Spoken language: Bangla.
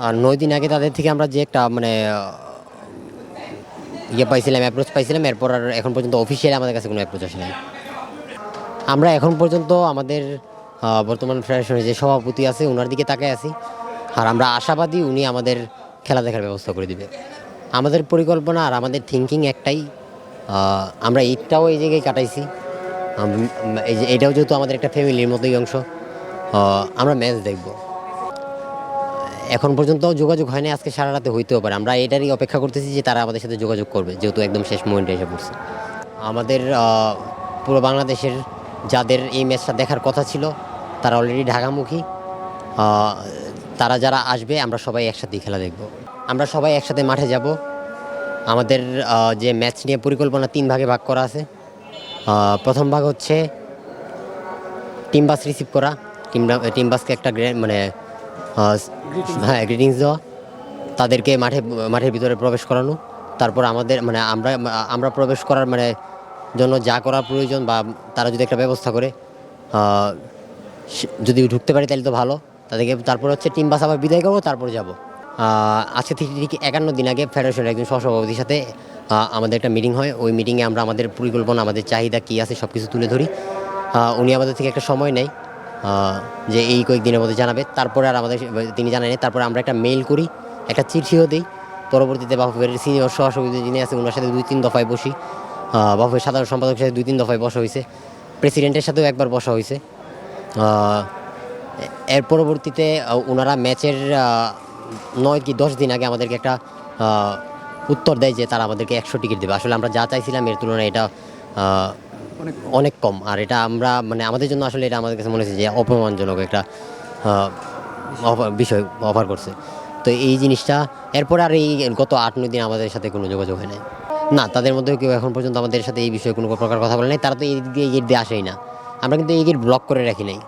আর ৯ দিন আগে তাদের থেকে আমরা যে একটা মানে পাইছিলাম, অ্যাপ্রোচ পাইছিলাম, এরপর আর এখন পর্যন্ত অফিসিয়ালি আমাদের কাছে কোনো অ্যাপ্রোচ আসে নাই। আমরা এখন পর্যন্ত আমাদের বর্তমান ফেডারেশনের যে সভাপতি আছে ওনার দিকে তাকায় আছি। আর আমরা আশাবাদী উনি আমাদের খেলা দেখার ব্যবস্থা করে দিবে। আমাদের পরিকল্পনা আর আমাদের থিঙ্কিং একটাই, আমরা ঈদটাও এই জায়গায় কাটাইছি। এই যে এটাও যেহেতু আমাদের একটা ফ্যামিলির মতোই অংশ, আমরা ম্যাচ দেখব। এখন পর্যন্ত যোগাযোগ হয়নি, আজকে সারা রাতে হইতেও পারে। আমরা এটারই অপেক্ষা করতেছি যে তারা আমাদের সাথে যোগাযোগ করবে, যেহেতু একদম শেষ মোমেন্টে এসে পড়ছে। আমাদের পুরো বাংলাদেশের যাদের এই ম্যাচটা দেখার কথা ছিল তারা অলরেডি ঢাকামুখী। তারা যারা আসবে আমরা সবাই একসাথেই খেলা দেখব। আমরা সবাই একসাথে মাঠে যাব। আমাদের যে ম্যাচ নিয়ে পরিকল্পনা 3 ভাগে ভাগ করা আছে। প্রথম ভাগ হচ্ছে টিম বাস রিসিভ করা, টিম বাসকে একটা মানে হ্যাঁ গ্রিটিংস দেওয়া, তাদেরকে মাঠের ভিতরে প্রবেশ করানো। তারপর আমাদের মানে আমরা প্রবেশ করার মানে জন্য যা করা প্রয়োজন বা তারা যদি একটা ব্যবস্থা করে, যদি ঢুকতে পারি তাহলে তো ভালো তাদেরকে। তারপর হচ্ছে টিম বাস আবার বিদায় করবো, তারপর যাব। আজকে থেকে ঠিক 51 দিন আগে ফেডারেশনের একজন সহসভাপতির সাথে আমাদের একটা মিটিং হয়। ওই মিটিংয়ে আমরা আমাদের পরিকল্পনা, আমাদের চাহিদা কী আছে সব কিছু তুলে ধরি। উনি আমাদের থেকে একটা সময় নেয় যে এই কয়েকদিনের মধ্যে জানাবে। তারপরে আর আমাদের তিনি জানান। তারপরে আমরা একটা মেইল করি, একটা চিঠিও দিই। পরবর্তীতে বাফুফের সিনিয়র সহসভাপতি যিনি আছে ওনার সাথে 2-3 দফায় বসি। বাফুফের সাধারণ সম্পাদকের সাথে 2-3 দফায় বসা হয়েছে। প্রেসিডেন্টের সাথেও একবার বসা হয়েছে। এর পরবর্তীতে ওনারা ম্যাচের 9 কি 10 দিন আগে আমাদেরকে একটা উত্তর দেয় যে তারা আমাদেরকে 100 টিকিট দেবে। আসলে আমরা যা চাইছিলাম এর তুলনায় এটা অনেক কম। আর এটা আমরা মানে আমাদের জন্য আসলে এটা আমাদের কাছে মনে হচ্ছে যে অপমানজনক একটা বিষয় অফার করছে। তো এই জিনিসটা এরপরে আর এই গত 8-9 দিন আমাদের সাথে কোনো যোগাযোগ হয় নাই। না, তাদের মধ্যেও কেউ এখন পর্যন্ত আমাদের সাথে এই বিষয়ে কোনো প্রকার কথা বলে নাই। তারা তো এই দিক দিয়ে আসেই না। আমরা কিন্তু এই গেট ব্লক করে রাখি নাই।